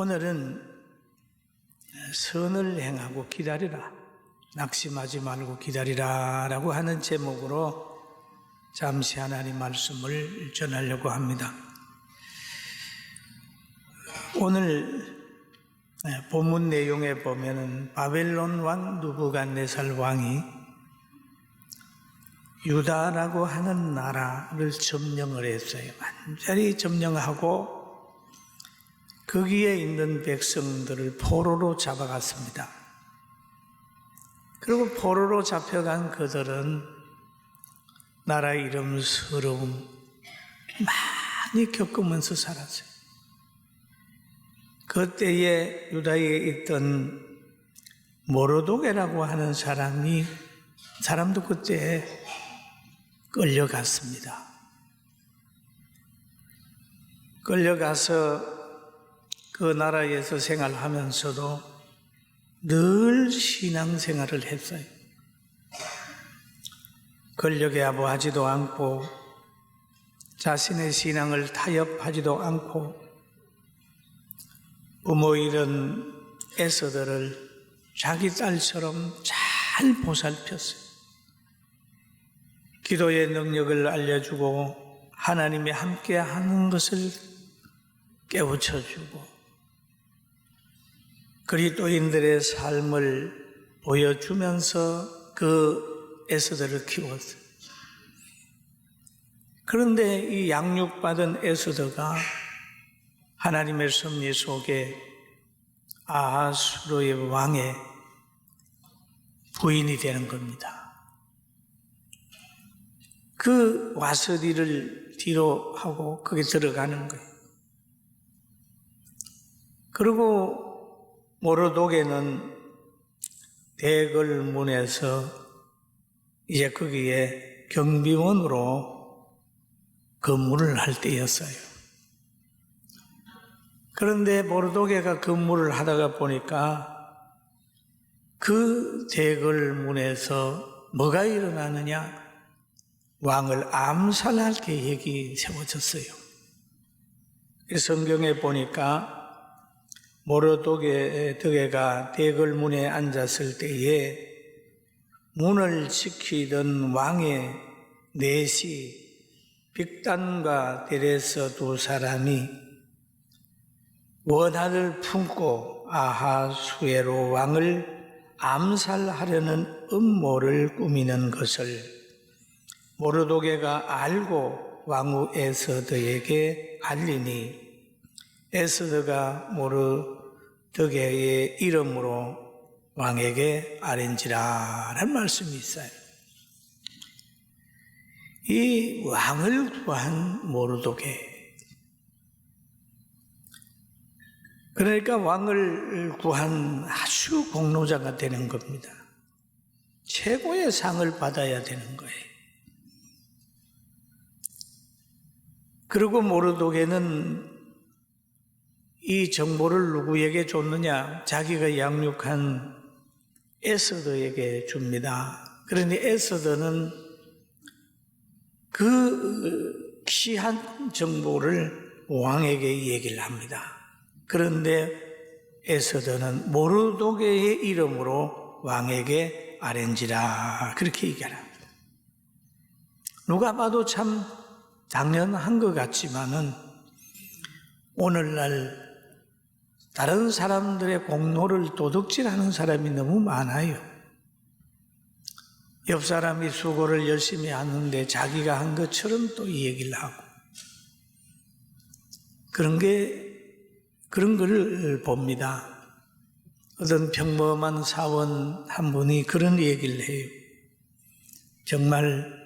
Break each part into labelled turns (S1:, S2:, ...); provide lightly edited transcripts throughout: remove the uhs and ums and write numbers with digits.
S1: 오늘은 선을 행하고 기다리라, 낙심하지 말고 기다리라 라고 하는 제목으로 잠시 하나님 말씀을 전하려고 합니다. 오늘 본문 내용에 보면은 바벨론 왕 느부갓네살 왕이 유다라고 하는 나라를 점령을 했어요. 완전히 점령하고 거기에 있는 백성들을 포로로 잡아갔습니다. 그리고 포로로 잡혀간 그들은 나라 이름 서러움 많이 겪으면서 살았어요. 그때에 유다에 있던 모르도게라고 하는 사람도 그때 끌려갔습니다. 끌려가서 그 나라에서 생활하면서도 늘 신앙생활을 했어요. 권력에 아부하지도 않고 자신의 신앙을 타협하지도 않고 부모 잃은 에서들을 자기 딸처럼 잘 보살폈어요. 기도의 능력을 알려주고 하나님이 함께 하는 것을 깨우쳐주고 그리스도인들의 삶을 보여주면서 그 에서들을 키웠어요. 그런데 이 양육받은 에서더가 하나님의 섭리 속에 아하수르의 왕의 부인이 되는 겁니다. 그 와서디를 뒤로 하고 거기 들어가는 거예요. 그리고 모르도게는 대궐문에서 이제 거기에 경비원으로 근무를 할 때였어요. 그런데 모르도게가 근무를 하다가 보니까 그 대궐문에서 뭐가 일어나느냐? 왕을 암살할 계획이 세워졌어요. 성경에 보니까 모르도게가 대궐문에 앉았을 때에 문을 지키던 왕의 넷이 빅단과 데레서 두 사람이 원한을 품고 아하수에로 왕을 암살하려는 음모를 꾸미는 것을 모르도게가 알고 왕후 에스더에게 알리니 에스더가 모르도게의 이름으로 왕에게 아뢰니라 라는 말씀이 있어요. 이 왕을 구한 모르도게, 그러니까 왕을 구한 아주 공로자가 되는 겁니다. 최고의 상을 받아야 되는 거예요. 그리고 모르도게는 이 정보를 누구에게 줬느냐? 자기가 양육한 에스더에게 줍니다. 그러니 에스더는 그 귀한 정보를 왕에게 얘기를 합니다. 그런데 에스더는 모르도게의 이름으로 왕에게 아뢰니라 그렇게 얘기합니다. 누가 봐도 참 당연한 것 같지만은 오늘날 다른 사람들의 공로를 도둑질하는 사람이 너무 많아요. 옆 사람이 수고를 열심히 하는데 자기가 한 것처럼 또 이 얘기를 하고 그런 걸 봅니다. 어떤 평범한 사원 한 분이 그런 얘기를 해요. 정말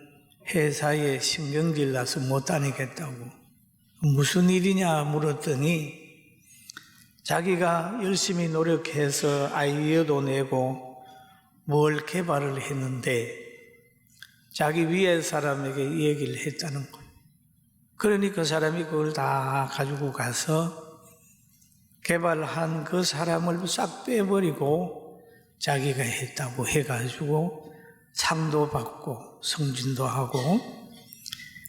S1: 회사에 신경질 나서 못 다니겠다고. 무슨 일이냐 물었더니 자기가 열심히 노력해서 아이디어도 내고 뭘 개발을 했는데 자기 위에 사람에게 얘기를 했다는 거예요. 그러니 그 사람이 그걸 다 가지고 가서 개발한 그 사람을 싹 빼버리고 자기가 했다고 해가지고 상도 받고 승진도 하고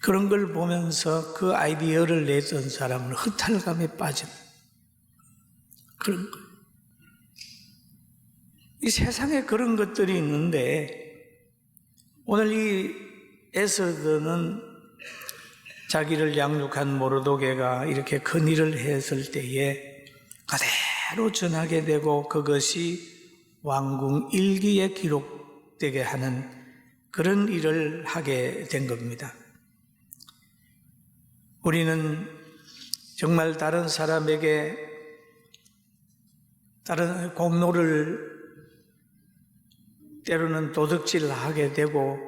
S1: 그런 걸 보면서 그 아이디어를 냈던 사람을 허탈감에 빠진 그런 거예요. 이 세상에 그런 것들이 있는데 오늘 이 에스더는 자기를 양육한 모르도게가 이렇게 큰 일을 했을 때에 그대로 전하게 되고 그것이 왕궁 일기에 기록되게 하는 그런 일을 하게 된 겁니다. 우리는 정말 다른 사람에게 다른 공로를 때로는 도둑질하게 되고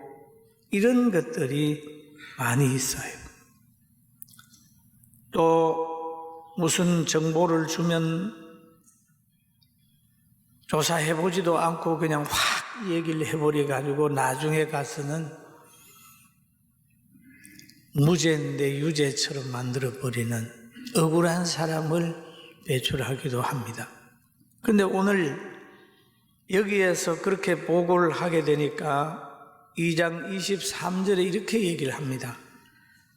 S1: 이런 것들이 많이 있어요. 또 무슨 정보를 주면 조사해보지도 않고 그냥 확 얘기를 해버려가지고 나중에 가서는 무죄인데 유죄처럼 만들어버리는 억울한 사람을 배출하기도 합니다. 그런데 오늘 여기에서 그렇게 보고를 하게 되니까 2장 23절에 이렇게 얘기를 합니다.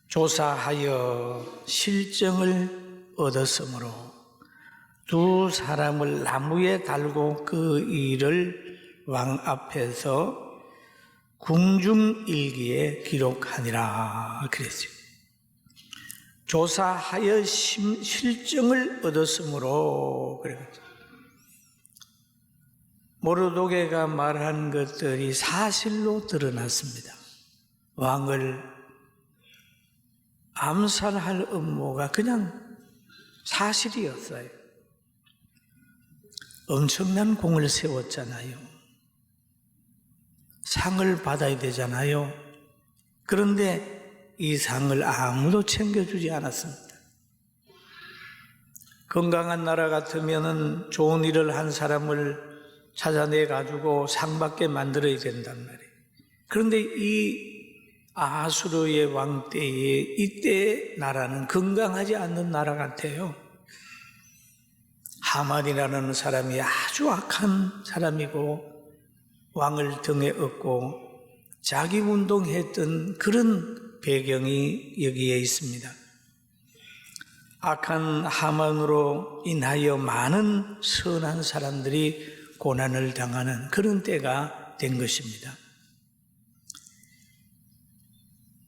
S1: 조사하여 실정을 얻었으므로 두 사람을 나무에 달고 그 일을 왕 앞에서 궁중일기에 기록하니라 그랬어요. 조사하여 실정을 얻었으므로 그랬어요. 모르도게가 말한 것들이 사실로 드러났습니다. 왕을 암살할 음모가 그냥 사실이었어요. 엄청난 공을 세웠잖아요. 상을 받아야 되잖아요. 그런데 이 상을 아무도 챙겨주지 않았습니다. 건강한 나라 같으면 좋은 일을 한 사람을 찾아내가지고 상받게 만들어야 된단 말이에요. 그런데 이 아하수르의 왕 때에 이때 나라는 건강하지 않는 나라 같아요. 하만이라는 사람이 아주 악한 사람이고 왕을 등에 업고 자기 운동했던 그런 배경이 여기에 있습니다. 악한 하만으로 인하여 많은 선한 사람들이 고난을 당하는 그런 때가 된 것입니다.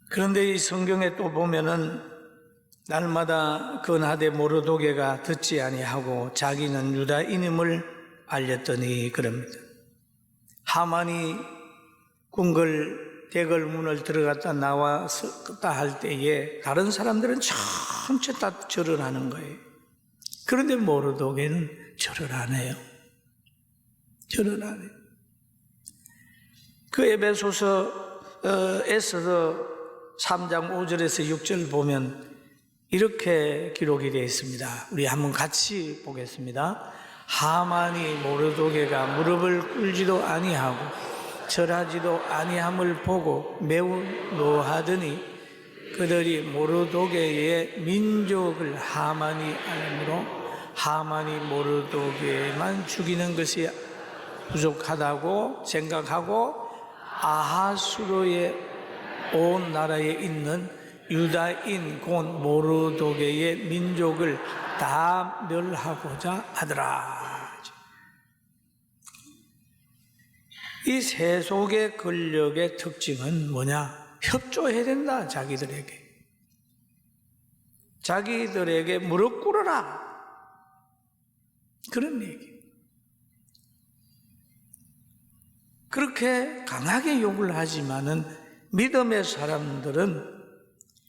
S1: 그런데 이 성경에 또 보면은 날마다 근하대 모르도게가 듣지 아니하고 자기는 유다인임을 알렸더니 그럽니다. 하만이 궁궐 대궐문을 들어갔다 나왔다 할 때에 다른 사람들은 전체 다 절을 하는 거예요. 그런데 모르도게는 절을 안 해요. 절을 안 해요. 그 에베소서 3장 5절에서 6절 보면 이렇게 기록이 되어 있습니다. 우리 한번 같이 보겠습니다. 하만이 모르도게가 무릎을 꿇지도 아니하고 절하지도 아니함을 보고 매우 노하더니 그들이 모르도게의 민족을 하만이 알므로 하만이 모르도게만 죽이는 것이 부족하다고 생각하고 아하수르의 온 나라에 있는 유다인 곧 모르도게의 민족을 다 멸하고자 하더라. 이 세속의 권력의 특징은 뭐냐? 협조해야 된다. 자기들에게 무릎 꿇어라. 그런 얘기. 그렇게 강하게 욕을 하지만은 믿음의 사람들은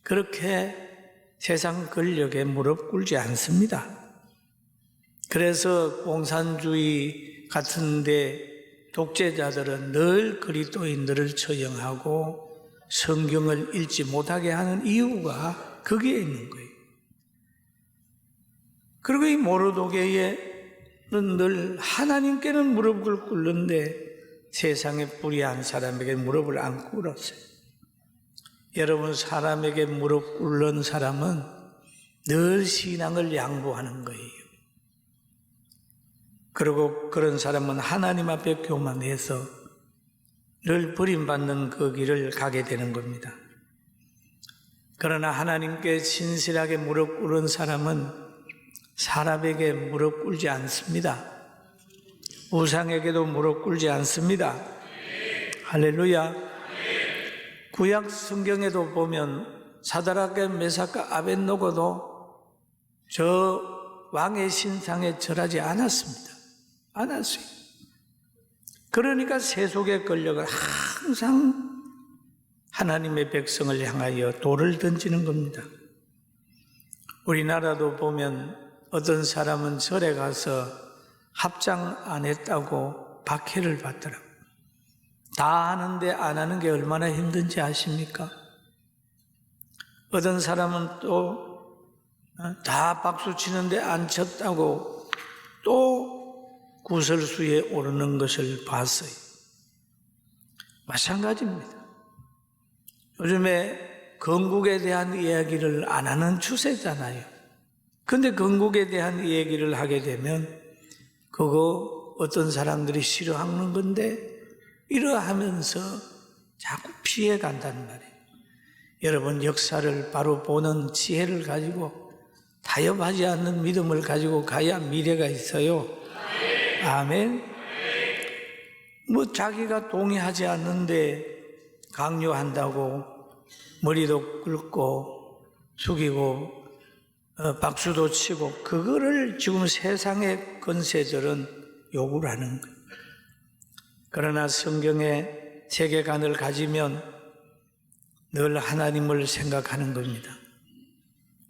S1: 그렇게 세상 권력에 무릎 꿇지 않습니다. 그래서 공산주의 같은데 독재자들은 늘 그리스도인들을 처형하고 성경을 읽지 못하게 하는 이유가 거기에 있는 거예요. 그리고 이 모르도게는 늘 하나님께는 무릎을 꿇는데 세상에 불의한 사람에게 무릎을 안 꿇었어요. 여러분, 사람에게 무릎 꿇는 사람은 늘 신앙을 양보하는 거예요. 그리고 그런 사람은 하나님 앞에 교만해서 늘 버림받는 그 길을 가게 되는 겁니다. 그러나 하나님께 신실하게 무릎 꿇은 사람은 사람에게 무릎 꿇지 않습니다. 우상에게도 무릎 꿇지 않습니다. 할렐루야. 구약 성경에도 보면 사드락과 메삭과 아벳노고도 저 왕의 신상에 절하지 않았습니다. 않았어요. 그러니까 세속의 권력을 항상 하나님의 백성을 향하여 돌을 던지는 겁니다. 우리나라도 보면 어떤 사람은 절에 가서 합장 안 했다고 박해를 받더라고요. 다 하는데 안 하는 게 얼마나 힘든지 아십니까? 어떤 사람은 또 다 박수 치는데 안 쳤다고 또 구설수에 오르는 것을 봤어요. 마찬가지입니다. 요즘에 건국에 대한 이야기를 안 하는 추세잖아요. 근데 건국에 대한 얘기를 하게 되면 그거 어떤 사람들이 싫어하는 건데 이러하면서 자꾸 피해 간단 말이에요. 여러분, 역사를 바로 보는 지혜를 가지고 타협하지 않는 믿음을 가지고 가야 미래가 있어요. 아멘. 뭐 자기가 동의하지 않는데 강요한다고 머리도 꿇고 숙이고 박수도 치고 그거를 지금 세상의 권세들은 요구를 하는 거예요. 그러나 성경의 세계관을 가지면 늘 하나님을 생각하는 겁니다.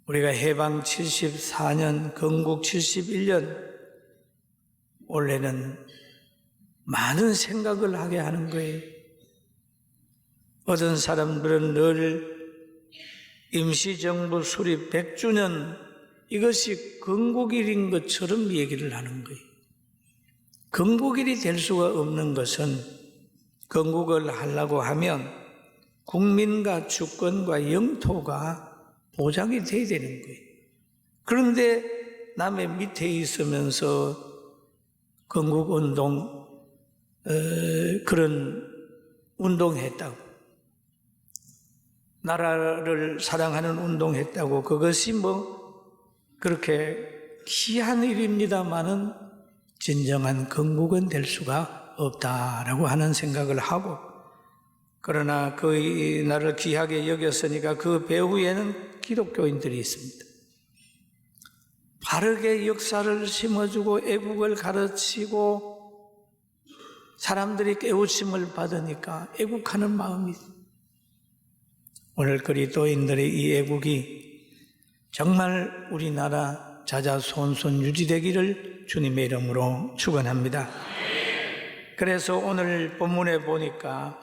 S1: 우리가 해방 74년, 건국 71년, 올해는 많은 생각을 하게 하는 거예요. 어떤 사람들은 늘 임시정부 수립 100주년 이것이 건국일인 것처럼 얘기를 하는 거예요. 건국일이 될 수가 없는 것은 건국을 하려고 하면 국민과 주권과 영토가 보장이 돼야 되는 거예요. 그런데 남의 밑에 있으면서 건국운동 그런 운동했다고, 나라를 사랑하는 운동했다고 그것이 뭐 그렇게 귀한 일입니다마는 진정한 건국은 될 수가 없다라고 하는 생각을 하고, 그러나 그 나라를 귀하게 여겼으니까 그 배후에는 기독교인들이 있습니다. 바르게 역사를 심어주고 애국을 가르치고 사람들이 깨우침을 받으니까 애국하는 마음이, 오늘 그리스도인들의 이 애국이 정말 우리나라 자자손손 유지되기를 주님의 이름으로 축원합니다. 그래서 오늘 본문에 보니까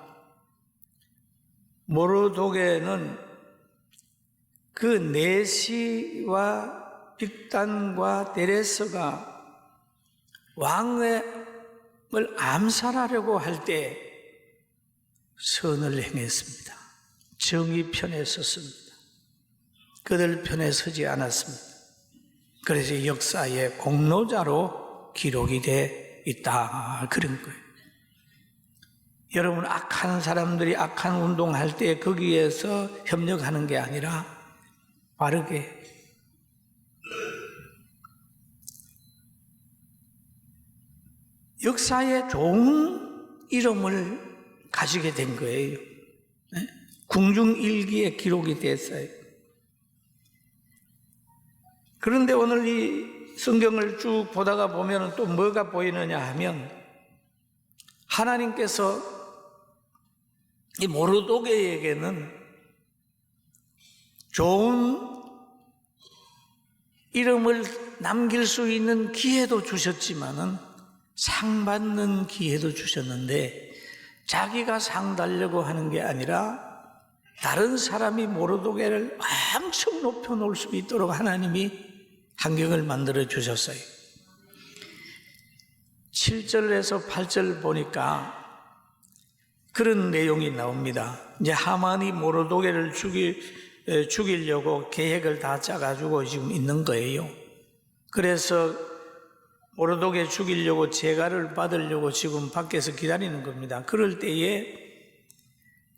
S1: 모르도게는 그 내시와 빅단과 데레스가 왕을 암살하려고 할 때 선을 행했습니다. 정의 편에 섰습니다. 그들 편에 서지 않았습니다. 그래서 역사의 공로자로 기록이 돼 있다, 그런 거예요. 여러분, 악한 사람들이 악한 운동할 때 거기에서 협력하는 게 아니라 바르게 역사에 좋은 이름을 가지게 된 거예요. 궁중일기에 기록이 됐어요. 그런데 오늘 이 성경을 쭉 보다가 보면 또 뭐가 보이느냐 하면, 하나님께서 이 모르도게에게는 좋은 이름을 남길 수 있는 기회도 주셨지만은 상 받는 기회도 주셨는데, 자기가 상 달려고 하는 게 아니라 다른 사람이 모르도게를 엄청 높여 놓을 수 있도록 하나님이 환경을 만들어 주셨어요. 7절에서 8절 보니까 그런 내용이 나옵니다. 이제 하만이 모르도게를 죽이려고 계획을 다 짜가지고 지금 있는 거예요. 그래서 모르도게 죽이려고 제가를 받으려고 지금 밖에서 기다리는 겁니다. 그럴 때에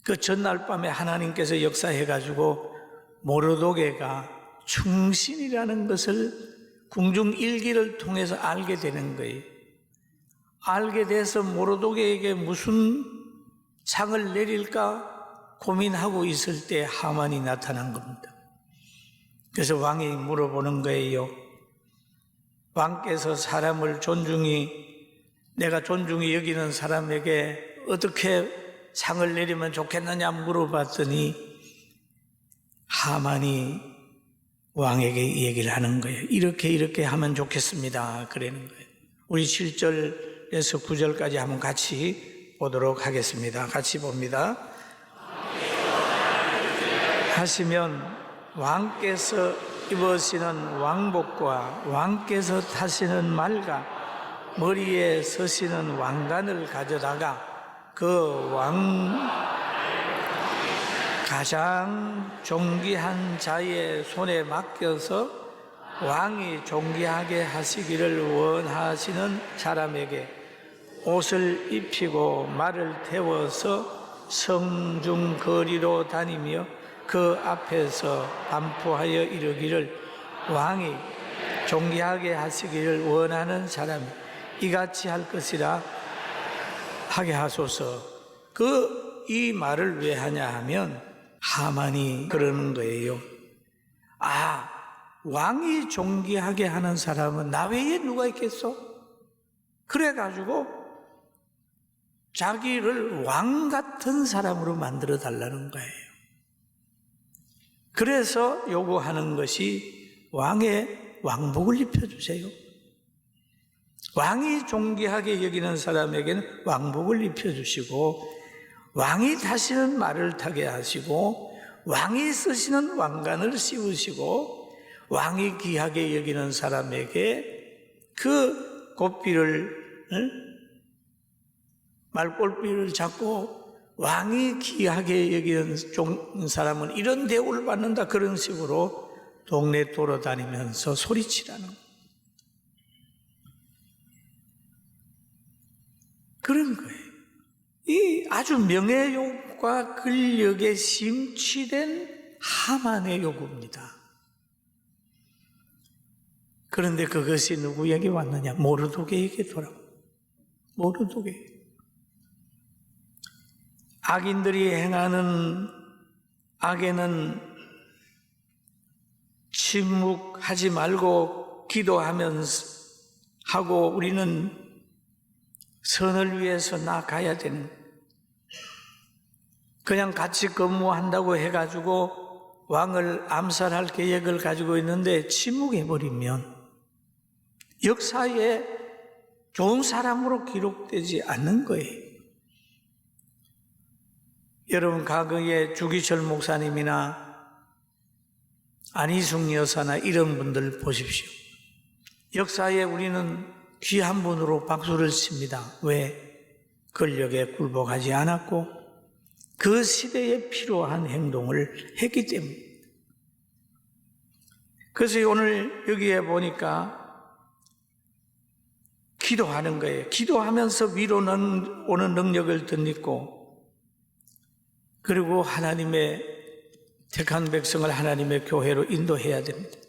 S1: 그 전날 밤에 하나님께서 역사해가지고 모르도게가 충신이라는 것을 궁중일기를 통해서 알게 되는 거예요. 알게 돼서 모로독에게 무슨 상을 내릴까 고민하고 있을 때 하만이 나타난 겁니다. 그래서 왕이 물어보는 거예요. 왕께서 사람을 내가 존중히 여기는 사람에게 어떻게 상을 내리면 좋겠느냐 물어봤더니 하만이 왕에게 얘기를 하는 거예요. 이렇게 하면 좋겠습니다. 그러는 거예요. 우리 7절에서 9절까지 한번 같이 보도록 하겠습니다. 같이 봅니다. 하시면 왕께서 입으시는 왕복과 왕께서 타시는 말과 머리에 서시는 왕관을 가져다가 그 가장 존귀한 자의 손에 맡겨서 왕이 존귀하게 하시기를 원하시는 사람에게 옷을 입히고 말을 태워서 성중 거리로 다니며 그 앞에서 반포하여 이르기를 왕이 존귀하게 하시기를 원하는 사람이 이같이 할 것이라 하게 하소서. 이 말을 왜 하냐 하면 하만이 그러는 거예요. 왕이 존귀하게 하는 사람은 나 외에 누가 있겠어? 그래가지고 자기를 왕 같은 사람으로 만들어 달라는 거예요. 그래서 요구하는 것이 왕의 왕복을 입혀주세요. 왕이 존귀하게 여기는 사람에게는 왕복을 입혀주시고 왕이 타시는 말을 타게 하시고 왕이 쓰시는 왕관을 씌우시고 왕이 귀하게 여기는 사람에게 그 말골비를 잡고 왕이 귀하게 여기는 사람은 이런 대우를 받는다, 그런 식으로 동네 돌아다니면서 소리치라는 그런 거예요. 이 아주 명예욕과 근력에 심취된 하만의 요구입니다. 그런데 그것이 누구에게 왔느냐? 모르독에게 돌아옵니다. 모르독에게. 악인들이 행하는 악에는 침묵하지 말고 기도하면서 하고 우리는 선을 위해서 나가야 되는, 그냥 같이 근무한다고 해가지고 왕을 암살할 계획을 가지고 있는데 침묵해버리면 역사에 좋은 사람으로 기록되지 않는 거예요. 여러분, 과거에 주기철 목사님이나 안희숙 여사나 이런 분들 보십시오. 역사에 우리는 귀한 분으로 박수를 칩니다. 왜? 권력에 굴복하지 않았고 그 시대에 필요한 행동을 했기 때문에. 그래서 오늘 여기에 보니까 기도하는 거예요. 기도하면서 위로 오는 능력을 덧입고, 그리고 하나님의 택한 백성을 하나님의 교회로 인도해야 됩니다.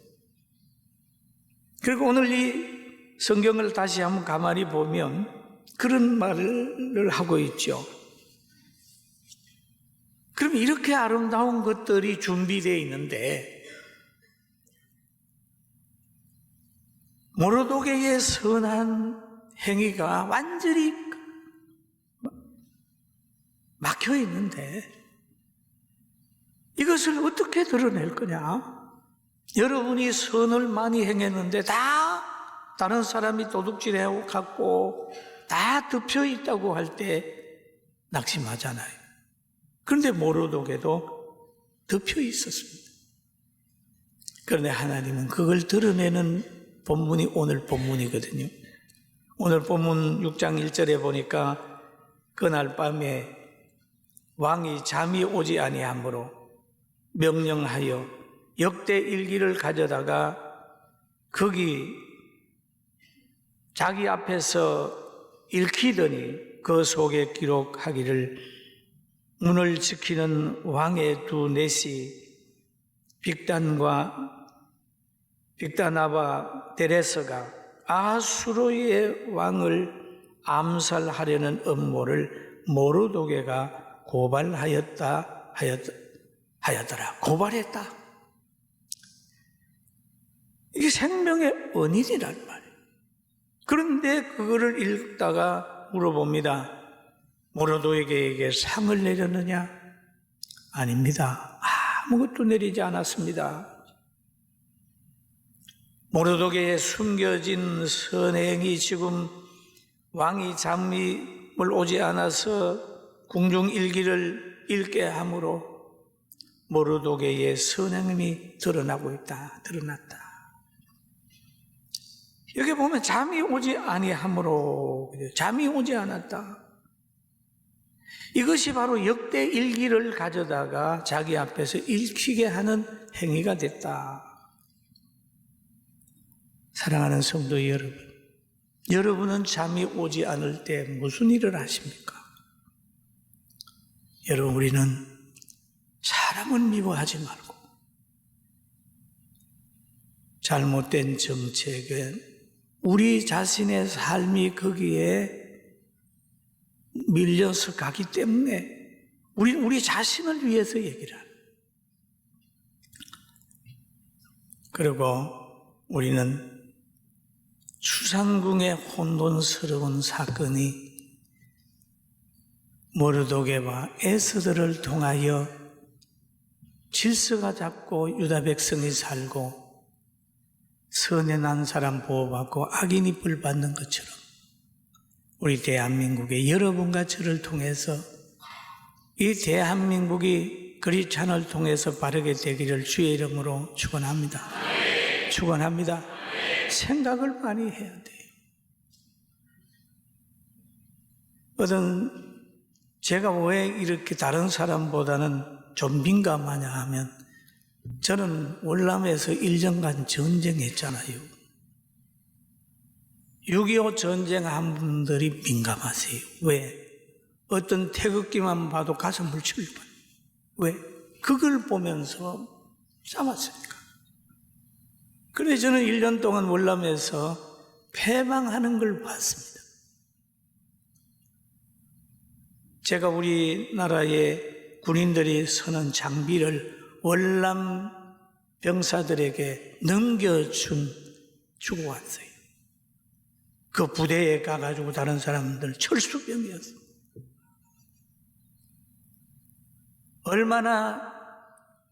S1: 그리고 오늘 이 성경을 다시 한번 가만히 보면 그런 말을 하고 있죠. 그럼 이렇게 아름다운 것들이 준비되어 있는데 모로독에게 선한 행위가 완전히 막혀 있는데 이것을 어떻게 드러낼 거냐? 여러분이 선을 많이 행했는데 다 다른 사람이 도둑질하고 갖고 다 덮여 있다고 할 때 낙심하잖아요. 그런데 모로독에도 덮여 있었습니다. 그런데 하나님은 그걸 드러내는 본문이 오늘 본문이거든요. 오늘 본문 6장 1절에 보니까 그날 밤에 왕이 잠이 오지 아니하므로 명령하여 역대 일기를 가져다가 거기 자기 앞에서 읽히더니 그 속에 기록하기를 문을 지키는 왕의 두 넷이 빅단과 빅다나바 데레스가 아수르의 왕을 암살하려는 음모를 모르도게가 하였더라. 고발했다. 이게 생명의 원인이란 말이에요. 그런데 그거를 읽다가 물어봅니다. 모르도게에게 상을 내렸느냐? 아닙니다. 아무것도 내리지 않았습니다. 모르도게의 숨겨진 선행이 지금 왕이 잠을 오지 않아서 궁중일기를 읽게 함으로 모르도게의 선행이 드러났다. 여기 보면 잠이 오지 아니함으로, 잠이 오지 않았다. 이것이 바로 역대 일기를 가져다가 자기 앞에서 읽히게 하는 행위가 됐다. 사랑하는 성도 여러분, 여러분은 잠이 오지 않을 때 무슨 일을 하십니까? 여러분, 우리는 사람을 미워하지 말고 잘못된 정책은 우리 자신의 삶이 거기에 밀려서 가기 때문에 우리 자신을 위해서 얘기를 합니다. 그리고 우리는 추상궁의 혼돈스러운 사건이 모르도게와 에스더를 통하여 질서가 잡고 유다 백성이 살고 선행한 사람 보호받고 악인이 벌받는 것처럼 우리 대한민국의 여러분과 저를 통해서 이 대한민국이 크리스찬을 통해서 바르게 되기를 주의 이름으로 축원합니다. 축원합니다. 생각을 많이 해야 돼요. 제가 왜 이렇게 다른 사람보다는 좀 민감하냐 하면 저는 월남에서 1년간 전쟁했잖아요. 6.25 전쟁한 분들이 민감하세요. 왜? 어떤 태극기만 봐도 가슴을 철려봐요. 왜? 그걸 보면서 싸웠으니까. 그래서 저는 1년 동안 월남에서 패망하는 걸 봤습니다. 제가 우리나라의 군인들이 쓰는 장비를 월남 병사들에게 주고 왔어요. 그 부대에 가가지고 다른 사람들 철수병이었어요. 얼마나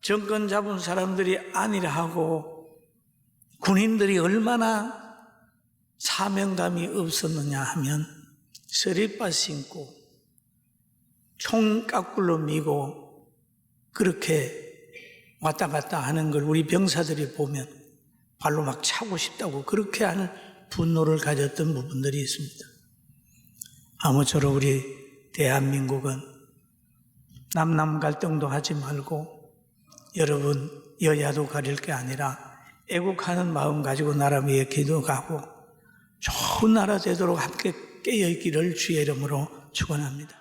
S1: 정권 잡은 사람들이 아니라 하고 군인들이 얼마나 사명감이 없었느냐 하면 쓰리빠 신고 총 까꿀로 미고 그렇게 왔다 갔다 하는 걸 우리 병사들이 보면 발로 막 차고 싶다고 그렇게 하는 분노를 가졌던 부분들이 있습니다. 아무쪼록 우리 대한민국은 남남 갈등도 하지 말고 여러분 여야도 가릴 게 아니라 애국하는 마음 가지고 나라 위에 기도하고 좋은 나라 되도록 함께 깨어있기를 주의 이름으로 축원합니다.